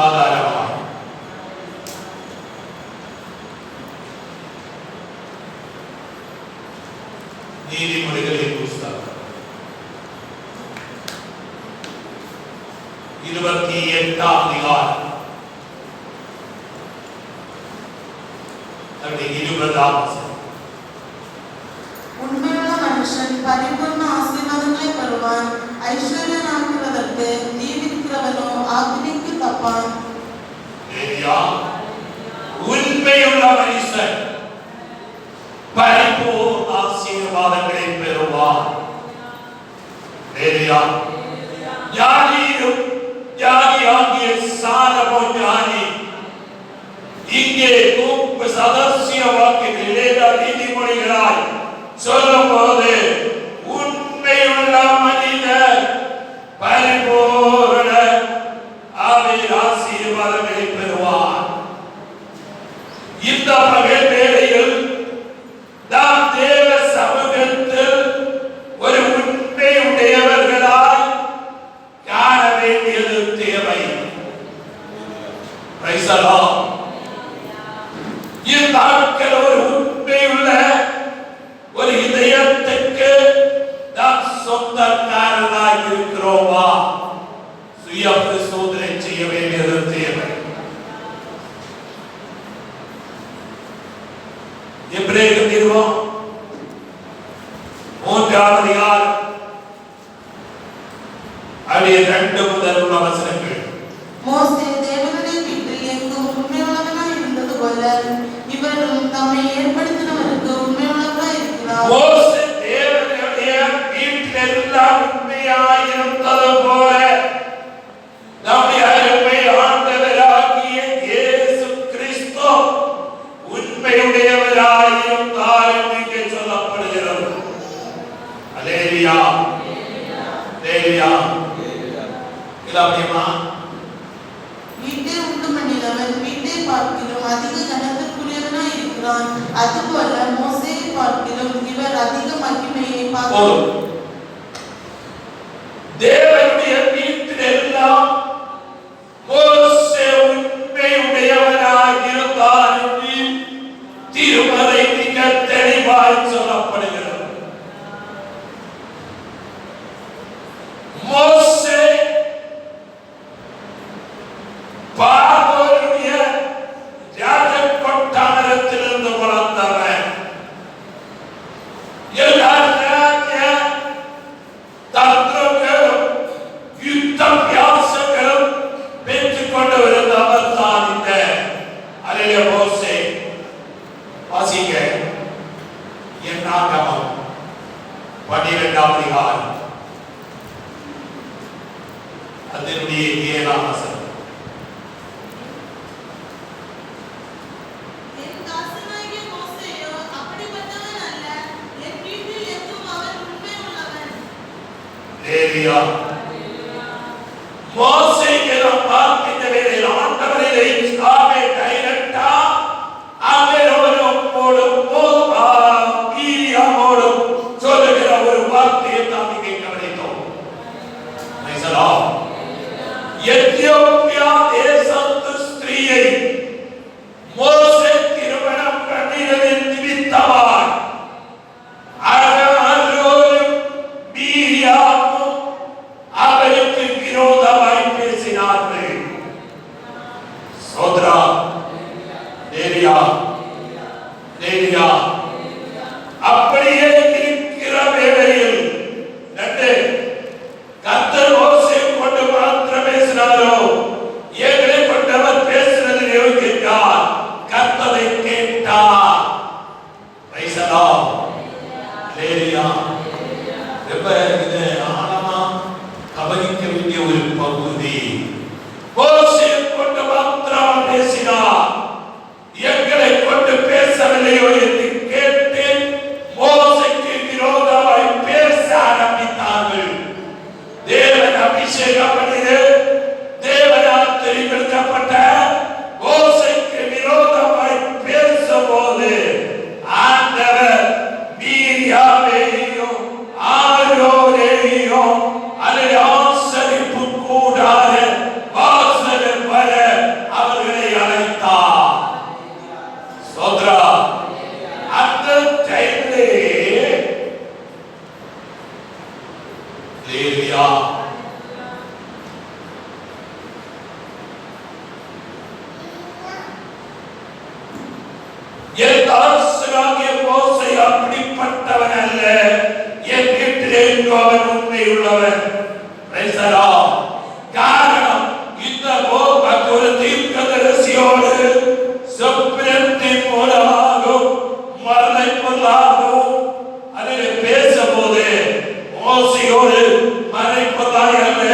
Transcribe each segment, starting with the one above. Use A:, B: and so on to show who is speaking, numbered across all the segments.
A: ஆதாரமாக நீதிமொழிகளின் புஸ்தகம் 28ஆம் அதிகாரம் 20ஆம் வசனம்.
B: உண்மையுள்ள மனுஷன் பரிபூர்ண ஆசீர்வாதங்களை பெறுவான். ஐஸ்வர்யனாகிறதற்கு ஜீவிக்கிறவனோ ஆக்கினைக்கு தப்பான்.
A: உண்மையுள்ள மனுஷன் பரிபூர்ண ஆசீர்வாதங்களை பெறுவான். ஞானியும் ஞானியாகிய சாலமோன் ஞானி இங்கே சதசிய வாக்கியங்களிலே நீதிமொழிகளாய் சொல்லும் போது உண்மையுள்ள மனிதர் பரிபூரண ஆசீர்வாதங்களை பெறுவார். இந்த பகல் வேளையில் நாம் தேவ சமூகத்தில் ஒரு உண்மையுடையவர்களாய் காண வேண்டியது தேவை. இந்நாட்கள் ஒரு உண்மையுள்ள ஒரு இதயத்துக்கு நாம் சொந்தக்காரர்களாய் இருக்கிறோமா? சுய பரிசோதனை செய்ய வேண்டியது தேவை. எபிரேயர் நிருபம் 3ஆம் அதிகாரம் 2 முதல் உள்ள வசனங்கள்.
B: மோசே தேவனை விட்டு எங்கும் உண்மையுள்ளவனாய் இருந்தது போல இவரும் தம்மை ஏற்படுத்தினவருக்கு உண்மையுள்ளவராய் இருக்கிறார்.
A: மோசே தேவனுடைய வீட்டிலெல்லாம் உண்மையாய் இருந்தது போல நம்முடைய அருமை ஆண்டவராகிய இயேசு கிறிஸ்து உண்மையுடையவராய் இருந்தார் என்று இங்கே சொல்லப்படுகிறது. அல்லேலூயா, அல்லேலூயா. இல்லாமேமா
B: வீட்டை உண்டு பண்ணினவன் வீட்டை பார்க்கிலும் அதிக கனத்திற்குரியவனாய் இருக்கிறான். அதுபோல மோசேயை பார்க்கிலும் இவர் அதிக மகிமையை பார்க்கிறார்.
A: தேவனுடைய வீட்டிலெல்லாம் மோசே உண்மையுடையவனாய் இருந்தார் என்று திருமறை மிக தெளிவாய் சொல்லப்படுகிறது. மோசே பார்வோனுடைய ராஜகோட்டாரத்திலிருந்து வளர்ந்தவன். எல்லா தந்திரங்களும் யுத்த வியாசங்களும் பெற்றுக் கொண்டு வருந்தவர் தான் இந்த அலைய மோசே. வாசிங்க என்னாகமம் 12ஆம் அதிகாரம் அதனுடைய 7ஆம் வசனம். மோசேக்கு நாம் பார்க்கின்ற வேளையில் ஆண்டவரை ஆமே டைரக்டா அவரோடும் ஈரியாவோடும் சொல்லுகிற ஒரு வார்த்தையை நாம் இங்கே கவனித்தோம். எத்தியோப்பியா தேசத்து ஸ்திரீயை மோசே திருமணம் பண்ணினதின் நிமித்தமாய் அவருக்கு விரோதமாய் பேசினார்கள். சோதரா தேவியா தேவியா அப்படியே இருக்கிற வேளையில் கர்த்தர் மோசே கொண்டு மாத்திரம் பேசினாரோ எங்களை கொண்டவர் பேசுறது கேட்டார். கர்த்தரை கேட்டார். இது ஆழமா கவனிக்க வேண்டிய ஒரு பகுதி. மோசே கொண்டு மாத்திரம் பேசினார், எங்களை கொண்டு பேசவில்லையோ என்று கேட்டு மோசேக்கு விரோதமாய் பேச ஆரம்பித்தார்கள். தேவன் அபிஷேகம் பண்ணிது தேவனால் தெரிவிக்கப்பட்ட மோசேக்கு விரோதமாய் பேசும்போது ஆண்டவர் மீரியாவையும் ஆரோனையும் அல்லது ஆசரிப்பு கூடாது என் வீட்டிலே அவன் உண்மையுள்ளவன். காரணம் இந்த ஒரு தீர்க்கதரிசியோடு சொப்பனத்தின் மூலமாகவும் மரணை பொருளாகவும் அதில் பேசும்போது மோசையோடு மறைப்பதாய் அல்ல,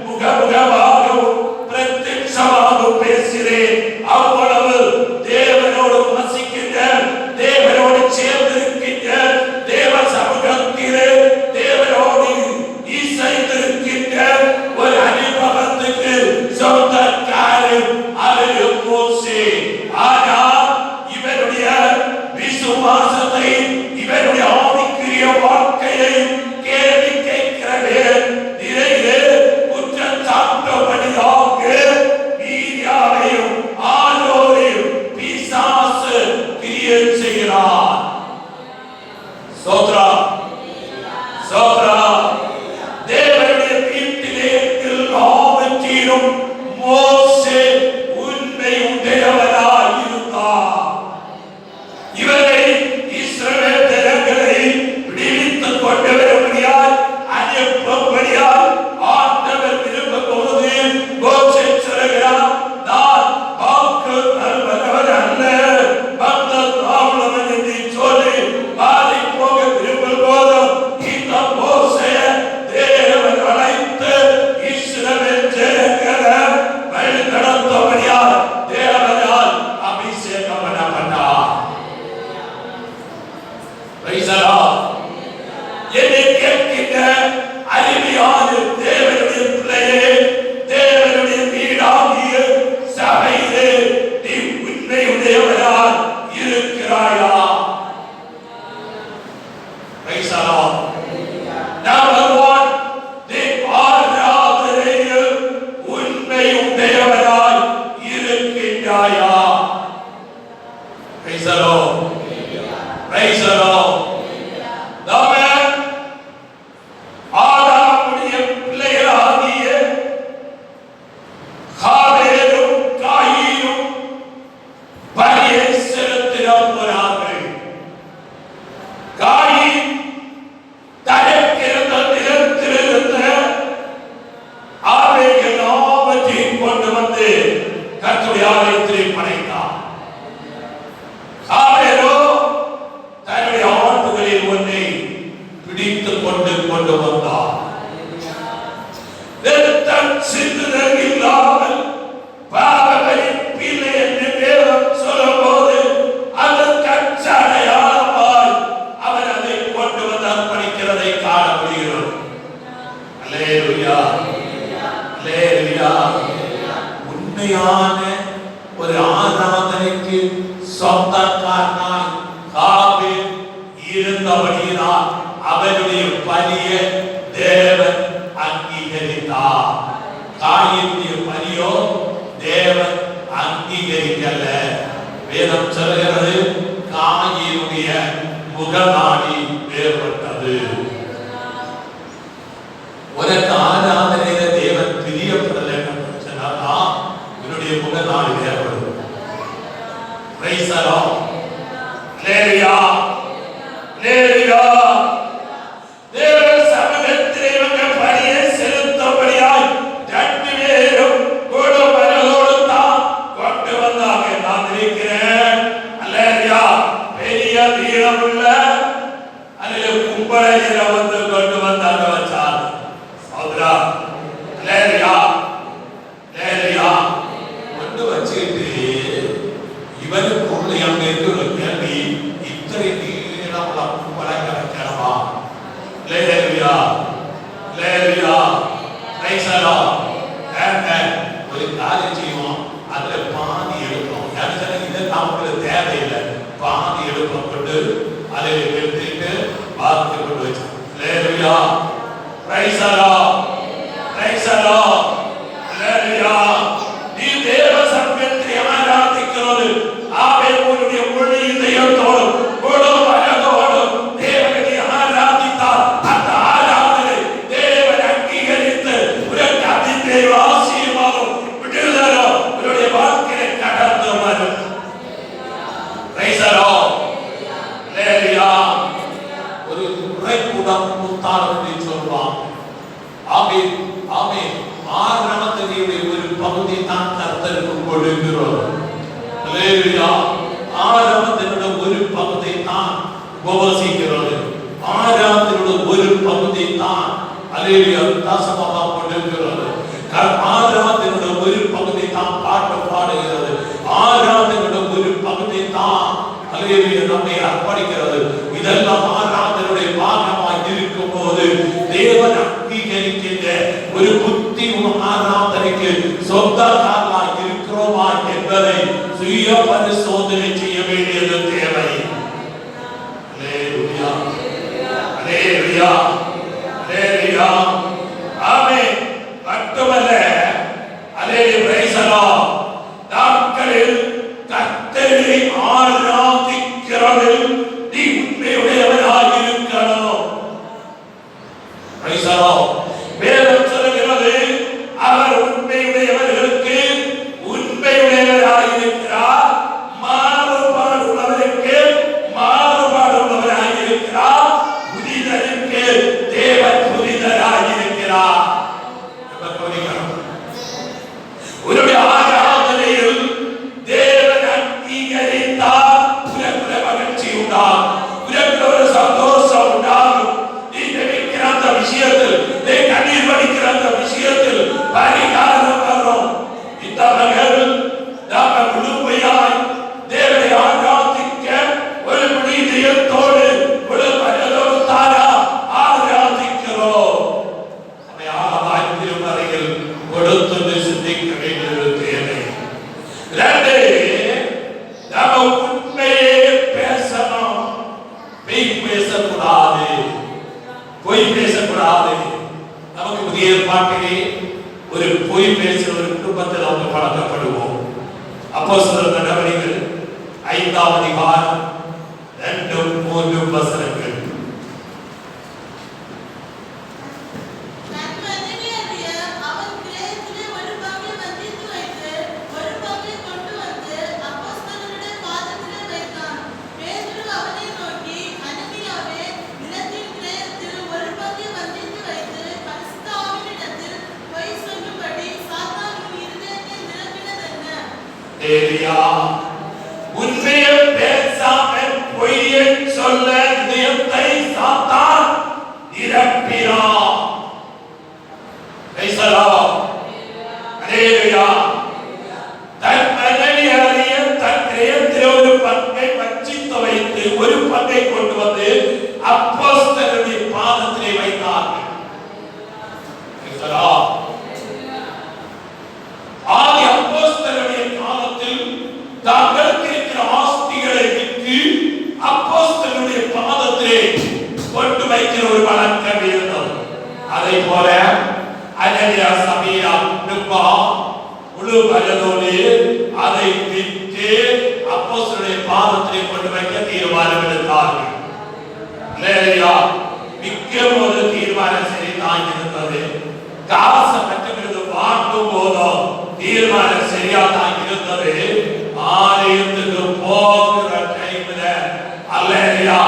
A: முகமுகமாகவும் பிரத்யட்சமாகவும் பேசுகிறேன். அவ்வளவு தேவனோடு வசிக்கின்ற, தேவனோடு சேர்ந்திருக்கின்ற, தேவ சமூகத்திலே தேவனோடு இசைந்திருக்கின்ற ஒரு அனுபவத்துக்கு சொந்தக்காரன் அது மோசே. ஆனால் இவனுடைய விசுவாசத்தை, இவனுடைய ஆவிக்குரிய வாழ்க்கையை கேள்வி கேட்கிறது. நிறைய குற்றச்சாட்டுபடியாக மீதியாவையும் ஆரோரையும் பிசாசு கிரியை செய்கிறார். சோத்ரா சோத்ரா. தேவனுடைய வீட்டிலே எல்லாவற்றிலும் மோசே உண்மை உடையவராய் இருந்தார். இவரை இஸ்ரவேல் ஜனங்களை விடுவித்துக் கொண்டு வரும்படியாய் அனுப்பும்படியாய் ஆண்டவர் விரும்பும் பொழுது மோசே சொல்கிறார், நான் வாக்கு தருபவர் அல்ல, பக்தன் என்று சொல்லி மாறி போக விரும்பும் போதும் இந்த மோசே தேவன் அழைத்து இஸ்ரவேல் ஜனங்களை வழி நடத்தும்படியாய் தேவனால் அபிஷேகம் பண்ணப்பட்டார். என்னை கேட்கின்ற அருமையான தேவனுடைய பிள்ளையே, தேவனுடைய வீடாகிய சபையிலே நீ உண்மையுடையவராய் இருக்கிறாயா? நம்பர் 1, நீ ஆராதனையில் உண்மையுடையவராய் இருக்கின்றாயா? Praise the Lord. Praise the Lord. ஆதாமுடைய பிள்ளைகளாகிய ஹாபேலும் காயீனும் பலியை செலுத்தினார்கள். காயீன் தனக்கிருந்த நிலத்திலிருந்த ஆபேல் எல்லாவற்றையும் கொண்டு வந்து கர்த்தருடைய ஆலயத்திலே படைத்தார். ஹாபேலோ தன்னுடைய ஆட்டுகளில் ஒன்றை பிடித்துக் கொண்டு வந்தார். ரத்தம் சிந்துதல் இல்லாமல் பாவமன்னிப்பில்லை என்று வேதம் சொல்லும்போது அதற்கு அடையாளமாய் அவர் அதை கொண்டு வந்து அர்ப்பணிக்கிறதை காண முடிகிறது. அல்லேலூயா, அல்லேலூயா. உண்மையான ஒரு ஆராதனைக்கு சொந்தக்காரனாய் ஹாபேல் இருந்தபடியினால் அவருடைய பலியை தேவன் அங்கீகரித்தார். காயீனுடைய பலியோ தேவன் அங்கீகரிக்கல. வேதம் சொல்கிறது காயீனுடைய முகநாடி வேறுபட்டது. உனக்கு ஆராதனையில தேவன் பிரியப்படலை சொன்னா என்னுடைய முகநாடி வேறுபடும். Praise the lord. அல்லேலூயா, அல்லேலூயா. தேவ சமூகத்திலே இவர்கள் பலியை செலுத்தும்படியாய் 2 பேரும் கூட மனதோடு தான் கொண்டு வந்தாங்க. நான் நினைக்கிறேன், அல்லேலூயா, பெரிய வீரமுள்ள அதில் கும்பலையில வந்து கொண்டு வந்தாங்க வச்சார். சோதரா, அல்லேலூயா, அல்லேலூயா. கொண்டு வச்சுட்டு இவனுக்குள்ள அங்க இருக்கிற கேள்வி, இத்தனை நீளமுள்ள கும்பலை வைக்கணுமா? அல்லேலூயா, அல்லேலூயா. Praise the lord. ஒரு காரியம் செய்வோம், அதுல பாதி எடுப்போம். இது நமக்கு தேவையில்லை. பாதி எடுப்போம் கொண்டு அதை எடுத்துட்டு பார்த்து கொண்டு வச்சோம். அல்லேலூயா, praise the lord, praise the lord. அல்லேலூயா. நீ தேவ சமூகத்தை ஆராதிக்கிறது ஆபேலுடைய முழு இதயத்தோடு முழு மனதோடு தேவனை ஆராதித்தார். அந்த ஆராதனை தேவன் அங்கீகரித்து உனக்கு அதிதேவ ஆசீர்வாதம் விடுதலை உன்னுடைய வாழ்க்கையை கடந்து வரும். Praise the lord. அல்லேலூயா. ஒரு உரைக்குடம் முத்தாரம் என்று சொல்வாங்க. ஆமென் ஆமென். ஆராதனையுடைய ஒரு பகுதி தான் கர்த்தருக்கு கொடுக்கிறோம். அல்லேலூயா. ஆராதனையோட ஒரு பகுதி தான் உபவாசிக்கிறது. ஆராதனையோட ஒரு பகுதி தான் அல்லேலூயா தாசமாக கொடுக்கிறது. ஆராதனையோட ஒரு பகுதி தான் பாட்டு பாடுகிறது. ஆராதனையோட ஒரு பகுதி தான் அல்லேலூயா நம்மை அர்ப்பணிக்கிறது. இதெல்லாம் ஆராதனையுடைய பாகமாக இருக்கும் போது தேவன் அங்கீகரிக்கின்ற ஒரு புத்தி ஆராதனைக்கு சொந்தக்காரர்களாக இருக்கிறோமா என்பதை சுய பரிசோதனை செய்ய வேண்டியது தேவை. அல்லேலூயா அல்லேலூயா அல்லேலூயா. ஆமென். மட்டுமல்ல அல்லேலூயா பிரைஸ் தி லார்ட். நாட்களில் கர்த்தரை ஆராதிக்கிறதில் நீ உண்மையுடையவராக இருக்கணும். Price the Lord. வேதம் சொல்கிறது அவர் உண்மையுடையவர்களுக்கு உண்மையுடையவராக இருக்கிறார், மாறுபாடுள்ளவருக்கு மாறுபாடுள்ளவராக இருக்கிறார், புனிதருக்கு தேவன் புனிதராக இருக்கிறார். உன்னுடைய ஆராதனையில் தேவன் அங்கீகரித்தார், உனக்கு மகிழ்ச்சி உண்டாகும், உனக்கு ஒரு சந்தோஷம் உண்டாகும். நீ நினைக்கிற அந்த விஷயத்தில், நீ கண்ணீர் வடிக்கிற அந்த விஷயத்தில் பரிகாரம் வரும். இந்த மகள் நாம முழுமையாய் தேவனை ஆராதிக்க ஒரு புனிதத்தோடு ஒரு மனதோடு தாரா ஆராதிக்கிறோம். நம்மை ஆராய் திருமறையில் கொடுத்து சிந்திக்க வேண்டியது தேவை. இரண்டு, நாம உண்மையே பேசணும், பொய் பேசக்கூடாது, பொய் பேசக்கூடாது. நமக்கு புதிய ஏற்பாட்டிலே ஒரு பொய் பேசுற ஒரு குடும்பத்தில் அவங்க பழக்கப்படுவோம். அப்போஸ்தலர் நடவடிக்கைகள் 5ஆம் அதிகாரம் 2-3 வசனங்கள். உண்மையை பேசாமல் பொய்யை சொல்ல இதயத்தை சாத்தான் நிரப்பினான். தன் மகனை அறிய தன் கிரயத்தில் ஒரு பங்கை வச்சித்து வைத்து ஒரு பங்கை கொண்டு வந்து அப்போஸ்தலருடைய பாதத்திலே வைத்தார்கள். ஆதி அப்போஸ்தலருடைய காலத்தில் தாங்களுக்கு இருக்கிற ஆஸ்திகளை விற்று அப்போஸ்தலருடைய பாதத்திலே கொண்டு வைக்கிற ஒரு வழக்கம் இருந்தது. அதை போல அனனியா சபீரா நுப்பா முழு பலனோடு அதை விற்று அப்போஸ்தலருடைய பாதத்திலே கொண்டு வைக்க தீர்மானம் எடுத்தார்கள். மிக்க ஒரு தீர்மானம் சரிதான் இருந்தது. காசை பெற்று வாங்கும் போதும் தீர்மானம் சரியாதான் இருந்தது. ஆலயத்துக்கு போகிற டைம்ல அல்லேலூயா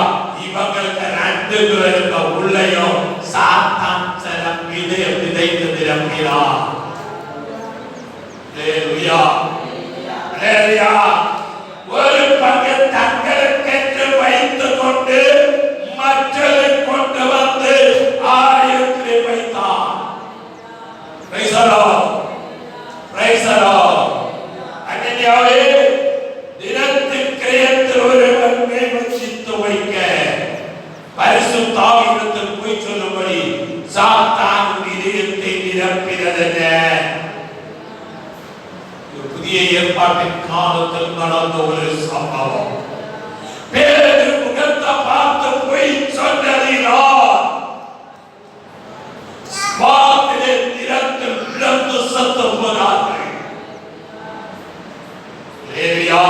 A: இவங்களுக்கு 2 பேருக்கு உள்ளேயும் சாத்தான் சில விதைத்து நிரப்பினார். அல்லேலூயா அல்லேலூயா. ஒரு பங்கு தங்களுக்கென்று வைத்துக் கொண்டு மற்றதை கொண்டு வந்து ஆலயத்திலே வைத்தார். Praise the lord praise the lord. அன்னையாவே தினத்தின் கிரயத்தில் ஒரு பங்கை வச்சித்து வைக்க பரிசுத்த ஆவியிடத்தில் போய் சொல்லும்படி சாத்தான் இதயத்தை நிரப்பினதென்ன? புதிய ஏற்பாட்டின் காலத்தில் நடந்த ஒரு சம்பவம். பேதுரு முகத்தை பார்த்து போய் சொன்னதினால் வாக்கிலே நிரத்தில் விழுந்து செத்து போனார்கள். லேவியா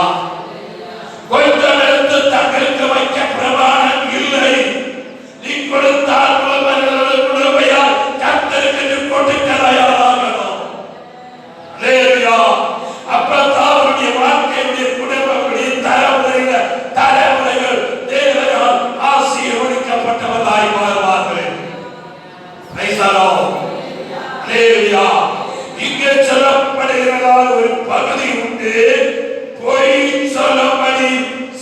A: கொஞ்சம் எடுத்து தங்களுக்கு வைக்க பிரமாணம் இல்லை. நீ கொடுத்தால் முழுமையால் கர்த்தருக்கு கொடுக்க தயாராகணும். லேவியா அப்பதான் அவருடைய வாழ்க்கையுடைய குடும்பங்களுடைய தலைமுறையில சொல்லப்படுகிறதால் ஒரு பகுதி உண்டு. பொய் சொல்லும்படி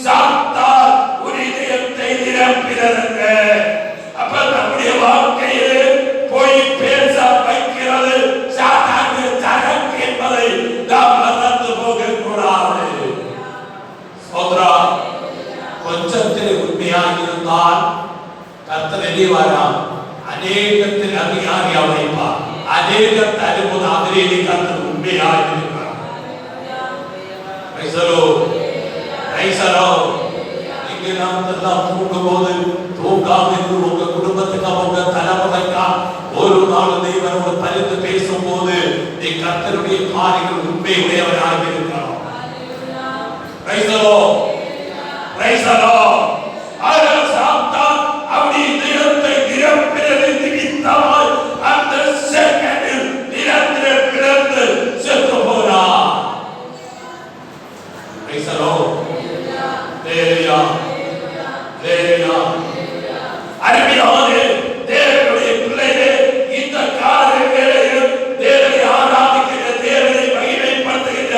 A: சாத்தால் ஒரு இதயத்தை நிரப்பினருங்க. அப்ப நம்முடைய வாழ்க்கையில் பொய் பேச வைக்கிறது சாத்தானுடைய சரக்கு என்பதை நாம் மறந்து போக கூடாது. சோதரா, கொஞ்சத்தில் உண்மையாக இருந்தால் கர்த்தர் எளிவாராம் அநேகத்தில் அதிகாரியா வைப்பார். அநேகத்தை அனுப்புவது அதிலே கர்த்தர் உண்மையாக இருக்கிறார். இங்கே நாம் எல்லாம் தூங்கும் போது தூங்காமல் இருந்து உங்க குடும்பத்துக்கு உங்க தலைமுறைக்கா ஒரு நாள் தெய்வனோடு பரிந்து பேசும் போது நீ கர்த்தருடைய காரியங்கள் உண்மை உடையவராக இருக்கிறார். அவருடைய இதயத்தை நிரப்பினது நிமித்தமாய் அந்த செகண்டில் நிரந்தர பிளந்து செத்து போனார். அருமையான தேவனுடைய பிள்ளைகளே, இந்த காலங்களில் தேவனை ஆராதிக்கிற, தேவனை மகிமைப்படுத்துகிற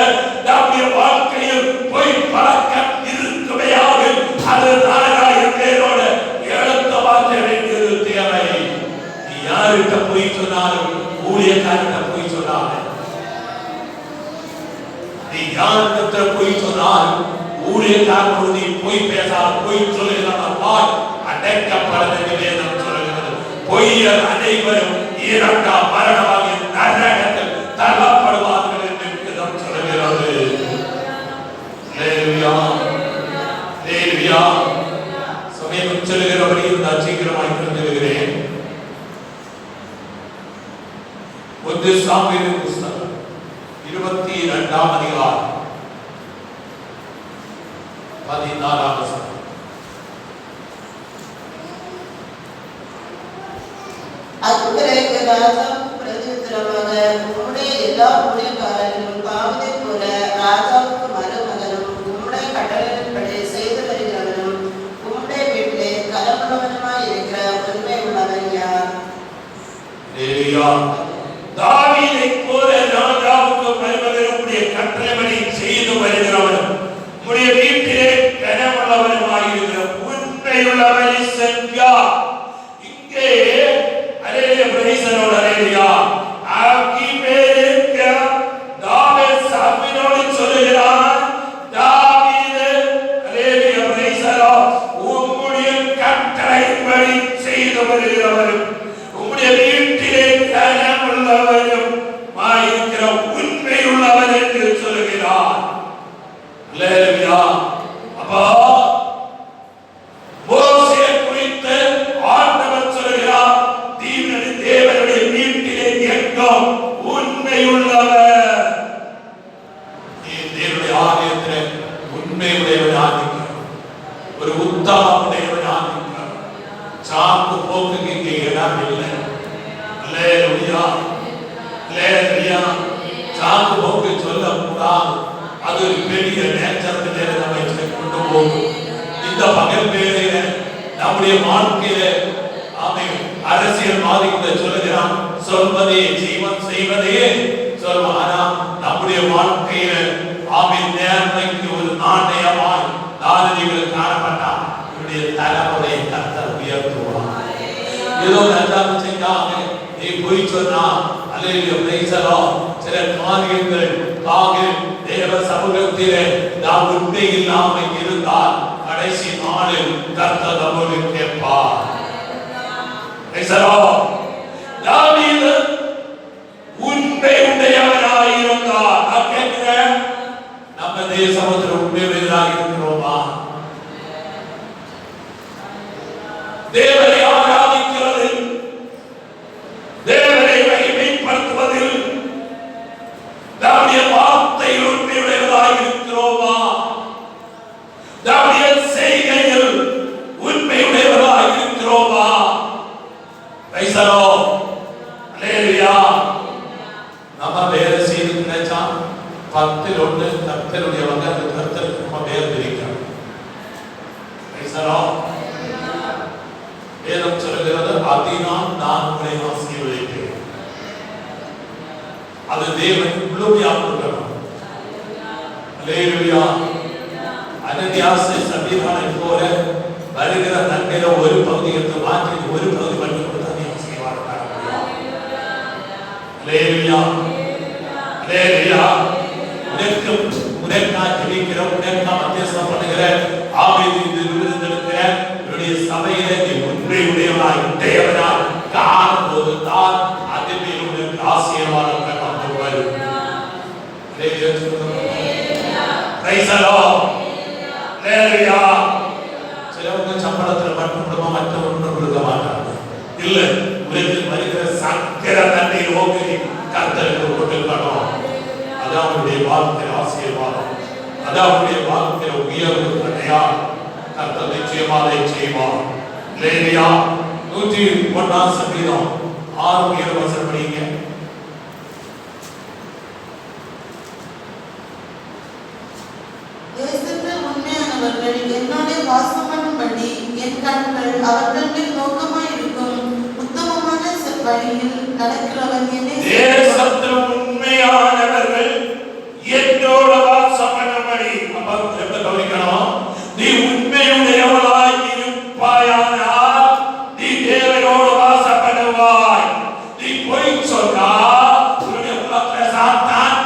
A: நம்முடைய வாழ்க்கையில் பொய் பழக்கம் இருக்குமையாக அது நாராயண பேரோட எழுத்த மாற்ற வேண்டியது தேவை. நீ யார்கிட்ட பொய் சொன்னாலும், ஊழியக்காரர்கிட்ட பொய் சொன்னாலும், நீ யார்கிட்ட பொய் சொன்னாலும், ஊழியக்காரனோடு நீ பொய் பேசாமல் பொய் சொல்லுகிறான் அடைக்கப்பட வேண்டியது சொல்லுகிறது. பொய்யர் அனைவரும் இரண்டாம் மரணமாக நரகத்தில் தள்ளப்படுவார்கள் என்று வேதம் சொல்லுகிறது. சமயம் சொல்லுகிறபடி நான் சீக்கிரமாக தெரிந்துகிறேன். 1 சாமுவேல் புத்தகம் 22ஆம் அதிகாரம் 14ஆம் வசனம்.
B: அதுவரைக்கு ராஜா பிரதியுத்தரமாக, உம்முடைய எல்லா ஊழியக்காரர்களும் தாவீதை போல ராஜாவுக்கு மருமகனும் உம்முடைய கட்டளையின்படி செய்து வருகிறவனும் உம்முடைய வீட்டிலே கலமுள்ளவனுமாய் இருக்கிற உண்மை உள்ளவன் யார்?
A: தாவீதை போல ராஜாவுக்கு மருமகனும் உம்முடைய கட்டளைப்படி செய்து வருகிறவனும் உம்முடைய வீட்டிலே கனமுள்ளவனுமாய் இருக்கிற உண்மை உள்ளவன் யார்? இங்கே அலேலியா பிரைசலோட அலேலியா ஆகிமேலேக்க தாவீது சாமினோடு சொல்லுகிறான், தாவீது அலேலியா பிரைசலோ உம்முடைய கட்டளைப்படி செய்து வருகிறவரும் உம்முடைய வீட்டிலே கனமுள்ளவரும் இருக்கிற உண்மை உள்ளவர் என்று சொல்லுகிறார். அலேலியா. அப்பா மோசே குறித்து ஆண்டவர் சொல்கிறார், தேவனுடைய வீட்டிலே எங்கும் உண்மையுள்ளவர். தேவனுடைய ஆலயத்தில் உண்மையுடையவராக ஒரு உத்தமமுடையவராக சாக்கு போக்கு இங்கே இடம் இல்லை. அல்லேலூயா, அல்லேலூயா. சாக்கு போக்கு சொல்லக்கூடாது. அது ஒரு பெரிய நேச்சரத்திலே நம்மை கொண்டு போகும். இந்த பகல் வேளையில நம்முடைய வாழ்க்கையில அரசியல்வாதி கூட சொல்லுகிறான், சொல்வதே ஜீவன் செய்வதே சொல்வான். ஆனா நம்முடைய வாழ்க்கையில நேர்மைக்கு ஒரு நாணயமாய் நாளிகள் காணப்பட்டான். இவருடைய தலைமுறையை கர்த்தர் உயர்த்துவார். ஏதோ நல்லா செஞ்சாங்க, நீ போய் சொன்னா அல்லேலூயா பிரைசலோ சில காரியங்கள் தேவ சமூகத்திலே நாம் உண்மை இல்லாமல் இருந்தால் கடைசி நாளில் கர்த்தர் நம்மோடு கேட்பார். தாவீது உண்மை உடையவராய் இருந்தார். நான் கேட்கிறேன், நம்ம தேசத்தில் உண்மையுடையவராக இருக்கிறோமா? தேவனை ஆராதிக்கிறதில், தேவனை மகிமைப்படுத்துவதில், நம்முடைய வார்த்தையில் உண்மையுடையவராக இருக்கிறோமா? நம்முடைய செய்கையில் உண்மையுடையவராக இருக்கிறோமா? பிரைசலோ, அல்லேலூயா. நம்ம வேலை செய்து நினைச்சா 10 ஒன்று கர்த்தருடைய வகை கர்த்தருக்கு நம்ம வேலை தெரிவிக்கிறோம். பிரைசலோ. வேதம் சொல்லுகிறது, அதனால் நான் உங்களை ஆசீர்வதிப்பேன். அது தேவன் முழுமையாக கொடுக்கணும். அல்லேலூயா. அனனியாசை சபீரானை போல வருகிற நன்மையில ஒரு பகுதி எடுத்து மாற்றி ஒரு பகுதி மட்டும் கொடுத்தா நீங்க செய்வார்கள். அல்லேலூயா. அல்லேலூயா. உனக்கா ஜெபிக்கிற, உனக்கா மத்தியஸ்தம் பண்ணுகிற, ஆவியில் விருந்தெடுக்கிற என்னுடைய சபையில நீ உண்மையுடையவனாய் உடையவனாய் காணும்போது தான் அதுவே உனக்கு ஆசீர்வாதத்தை கொண்டு வரும். Praise the lord. அல்லேலூயா. சிலவங்க சம்பளத்தில் மட்டும் குடும்பம் மற்ற ஒன்று கொடுக்க மாட்டாங்க. இல்ல, உலகில் வருகிற சக்கர தண்ணி ஓகே கர்த்தருக்கு கொடுக்கணும். அதான் அவருடைய வாழ்க்கையில் ஆசீர்வாதம், அதான் அவருடைய வாழ்க்கையில் உயர்வு தடையா கர்த்தர் நிச்சயமாக செய்வார். அல்லேலூயா. 101 சங்கீதம் 6-7 வசனம் படிங்க.
B: தேசத்தில் உண்மையானவர்கள் என்னோட வாசம் பண்ணும்படி என் கண்கள் அவர்கள் மேல் நோக்கமாய் இருக்கும். உத்தமமான வழியில் நடக்கிறவன் என்னை
A: தேசத்தில் உண்மையானவர்கள் என்னோட வாசம் பண்ணும்படி. அப்ப எப்படி கவனிக்கணும்? நீ உண்மையுடையவளாய் இருப்பாயானால் நீ தேவனோடு வாசம் பண்ணுவாய். நீ பொய் சொன்னா உன்னுடைய உள்ளத்துல சாத்தான்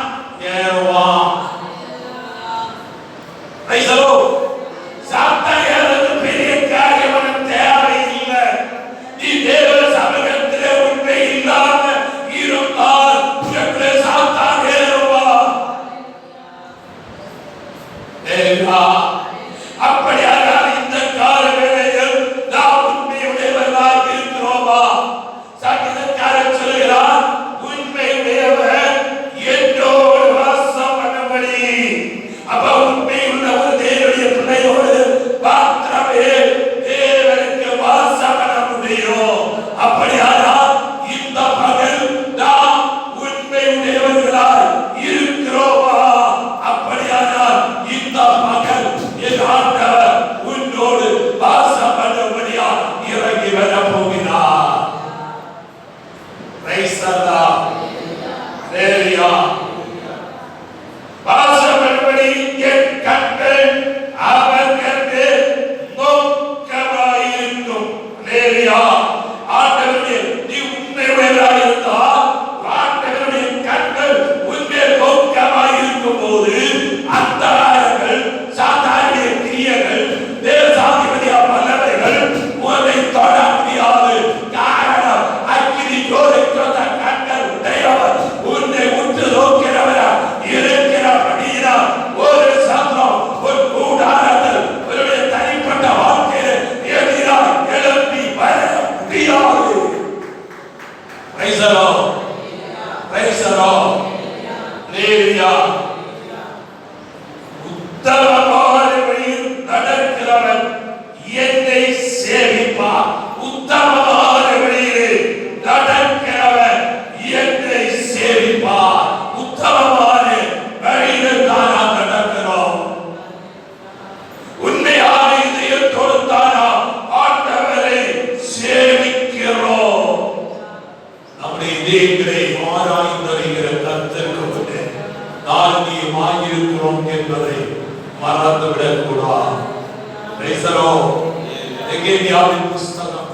A: ஏறுவான். Price the Lord. சாத்தான் ஏறுறது பெரிய காரியம், உனக்கு தேவையில்லை. நீ தேவ சமூகத்திலே உண்மை இல்லாம இருந்தால் உனக்குள்ளே சாத்தான் ஏறுவான். அப்படியானால் இந்த கால வேளையில் நாம் உண்மையுடையவர்களாக இருக்கிறோமா? சங்கீதக்காரன் சொல்கிறார், உண்மையுடையவர் என்னோடு வாசம் பண்ணும்படி. அப்ப உண்மையுள்ள ஒரு தேவனுடைய பிள்ளையோடு மாத்திரமே தேவனுக்கு வாசம் பண்ண முடியும். அப்படியானால் இந்த பகல் நாம் உண்மையுடையவர்களாய் இருக்கிறோமா? அப்படியானால் இந்த பகல் என் ஆண்டவர் உன்னோடு வாசம் பண்ணும்படியா இறங்கி வர போகிறார். Praise the lord. அல்லேலூயா. வாசம் பண்ணும்படி என் கண்கள் அவர்கள் மேல் நோக்கமாய் இருக்கும். அல்லேலூயா. ஆண்டவரே, நீ உண்மையுடையவராய் இருந்தால் ஆண்டவருடைய கண்கள் உன்மேல் நோக்கமாய் இருக்கும் போது அந்தகாரங்கள், சாத்தானுடைய கிரியைகள், தேசாதிபதிய வல்லமைகள் உன்னை தொட முடியாது. காரணம், அக்கினி ஜோதிக்கிற கண்கள் உடையவர், உன்னை உற்று நோக்கிறவரா இருக்கிறபடியினால் ஒரு சத்தம் ஒரு கூடாரத்தில் உன்னுடைய தனிப்பட்ட வாழ்க்கையில் எதிராக எழுப்பி வர முடியாது. Praise the lord. Praise the lord. அல்லேலூயா. உத்தமமான வழியில் நடக்கிறவன் என்னை சேவிப்பார். உத்தமமான வழியில் நடக்கிறவன் என்னை சேவிப்பார். உத்தமமான வழியில் தான் நாம் நடக்கிறோம். உண்மையான இதயத்தோடு தான் நாம் ஆண்டவரை சேவிக்கிறோம். நம்முடைய இதயங்களை ஆராய்ந்தறிகிற கர்த்தருக்கு முன்னே நான் நீயுமாயிருக்கிறோம் என்பதை மறந்துவிடக் கூடாது. Praise the lord. எரேமியாவின் புத்தகம்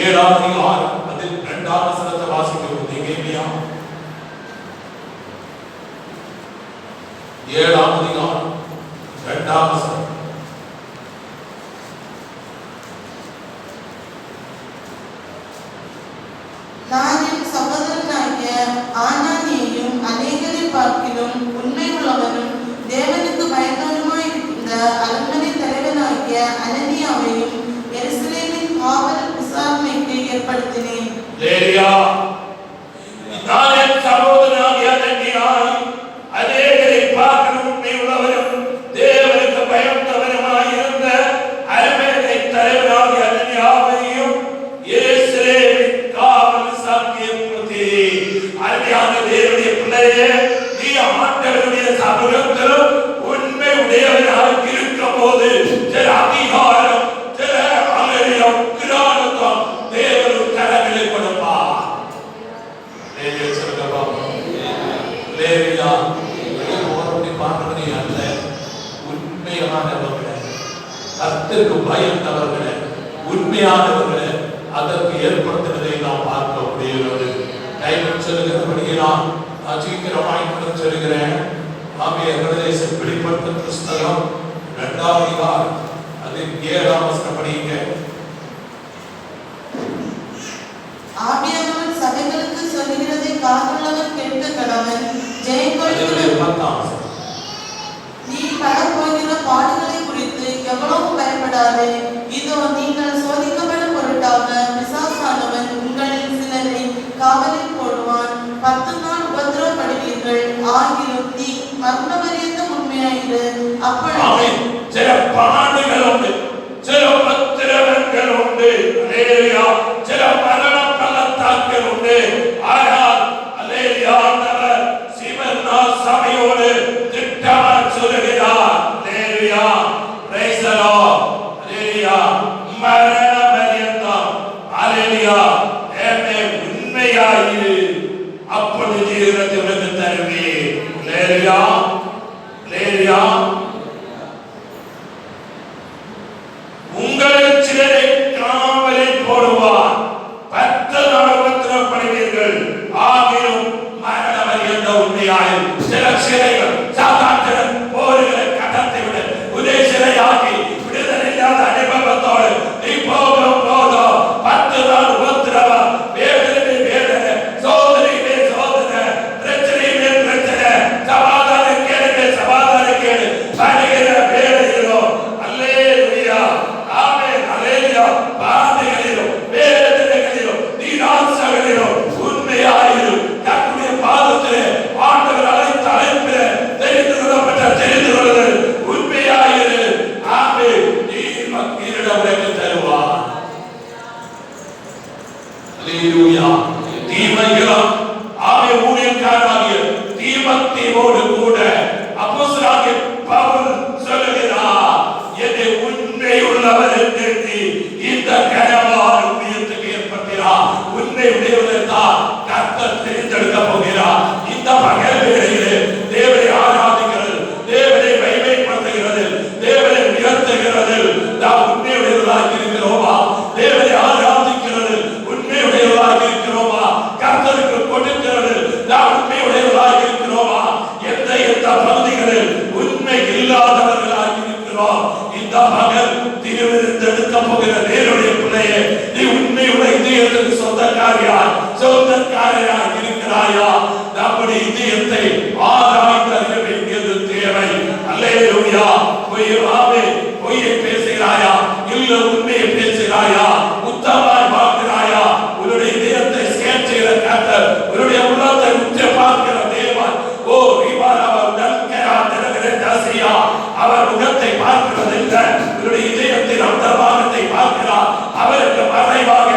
A: 7ஆம் அதிகாரம் அதில் 2ஆம் வசனத்தை வாசிக்கிறோம். எரேமியா 7ஆம் அதிகாரம் 2ஆம் வசனம்.
B: நான் என் சகோதரனாகிய ஆனானியையும் அநேகரை பார்க்கிலும் உண்மை உள்ளவனும் தேவனுக்கு பயந்தவனுமாய் இருந்த அரண்மனை தலைவனாகிய அனனியாவையும் எருசலேமின் காவல் விசாரணைக்கு ஏற்படுத்தினேன்.
A: அல்லேலூயா. நான் என் சகோதரனாகிய அனனியாவை அநேகரை பார்க்கிலும் உண்மை உள்ளவனும் தேவனுக்கு பயந்தவனுமாய் இருந்த அரண்மனை தலைவனாகிய அனனியாவையும் எருசலேமின் காவல் விசாரணைக்கு ஏற்படுத்தினேன். அருமையான தேவனுடைய பிள்ளையே, நீ ஆண்டவருடைய சமூகத்திலும் உண்மை உடையவனாக இருக்கும் போது சில அதிகாரம், சில அலரியம், கிரானத்தம் தேவனும் தரவில் கர்த்தருக்கு பயந்தவர்களை உண்மையானவர்களை அதற்கு ஏற்படுத்துவதை நாம் பார்க்க முடிகிறது. டைம் சொல்லுகிறபடியால் நான் சீக்கிரமாய் சொல்லுகிறேன். பிரதேசம் வெளிப்படுத்தும் புஸ்தகம் 2ஆம் அதிகாரம் அதில் 7ஆம் வசனம் படிங்க.
B: ஆவியானவர் சபைகளுக்கு சொல்லுகிறதை காதுள்ளவன் கேட்க கடவன். ஜெயம் கொள்கிறவன் நீ படப்போகிற பாடுகளை குறித்து எவ்வளவு பயப்படாதே. இதோ நீங்கள் சோதிக்கப்படும் பொருட்டாக பிசாசானவன் உங்களில் சிலரை காவலில் போடுவான். 10 நாள் உபத்திரவப்படுவீர்கள். ஆகிலும் நீ மரண பரியந்தம் உண்மையாயிரு. அப்பொழுது
A: சில பாடுகள் உண்டு, சில உபத்திரவங்கள் உண்டு, சில மரண பள்ளத்தாக்குகள் உண்டு. ஆனால் ஆண்டவர் சிவன்னா சபையோடு திட்டமாக சொல்லுகிறார். Price the Lord. மரண பரியந்தம் உண்மையாயிரு, அப்பொழுது ஜீவனத்தை உனக்கு தருவேன். உங்களில் சிலரை காவலில் போடுவார். 10 நாள் உபத்திரவப்படுவீர்கள். ஆகிலும் மரண பரியந்த உண்மையாயிரு. சில சிலைகள் சாத்தான்கள் போர்களை கடத்தை விட உதய சிலையாகி விடுதலை இல்லாத அனுபவத்தோடு நீ போதும் 10 நாள் உபத்திரவம், வேதனை வேதனை, சோதனை சோதனை, பிரச்சனை பிரச்சனை, சமாதான கேடு சமாதான கேடு வருகிற வேலையிலோ அல்லேலூயா ஆமென் அல்லேலூயா பாதைகளிலோ வேதனைகளிலோ நிராசைகளிலோ உண்மையாயிரு. தன்னுடைய பாதத்திலே ஆண்டவர் அழைத்த அழைப்பிலே தெரிந்து கொள்ளுதல் உண்மையாயிரு. ஆமென். நீ மக்களிடம் உனக்கு தருவார். அல்லேலூயா. தீமைகளும் ஆமென் ஊழியக்காரனாகிய தீமோத்தேயுவோடு கூட அப்போஸ்தலனாகிய பவுல் சொல்லுகிறார், என்னை உண்மையுள்ளவர் என்று இந்த கனவான ஊழியத்துக்கு ஏற்படுத்தினார். உண்மை உடையவர்தான் கர்த்தர் தெரிந்தெடுக்க போகிறார். இந்த பகல் வேளையிலே தேவனை ஆராதிக்கிறது, தேவனை மகிமைப்படுத்துகிறது, தேவனை உயர்த்துகிறது. நாம் உண்மையுடையவர்களாக இருக்கிறோமா? தேவனை ஆராதிக்கிறது உண்மையுடையவர்களாக இருக்கிறோமா? கர்த்தருக்கு கொடுக்கிறது நாம் உண்மையுடையவர்களாக இருக்கிறோமா? எந்த பகுதிகளில் உண்மை இல்லாதவர்களாக இருக்கிறோம்? இந்த மகன் திருவிருந்தெடுக்க போகிற தேவனுடைய பிள்ளையே, நீ உண்மையுடைய இதயத்துக்கு சொந்தக்காரியாக இருக்கிறாயா? நம்முடைய இதயத்தை ஆராய்ந்து அறிய வேண்டியது தேவை. அல்லேலூயா. பொய்யை பேசுகிறாயா? இல்ல உண்மையை பேசுகிறாயா? உத்தமாய் வாழ்கிறாயா? உன்னுடைய இதயத்தை ஸ்கேன் செய்கிற கர்த்தர், உன்னுடைய உள்ளத்தை உற்று பார்க்கிற தேவன். ஓ அவர் முகத்தை பார்க்கிறதில்லை, உன்னுடைய இதயத்தின் அந்தர்வாகத்தை பார்க்கிறார். அவருக்கு மறைவாக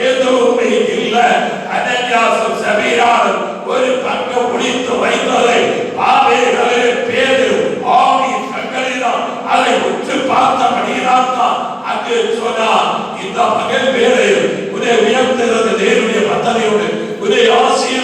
A: எதுவுமே இல்லை. அனன்யாசும் சபீரானும் ஒரு பக்கம் முடித்து வைத்ததை பேதுரு ஆவியின் கண்களினால் அதை உற்று பார்த்தபடியினால் தான் அங்கு சொன்னார், இந்த பகல் வேளையில் உன்னை உயர்த்துகிறது தேவனுடைய பத்தனையோடு, உன்னை ஆசீர்வதிக்கிறது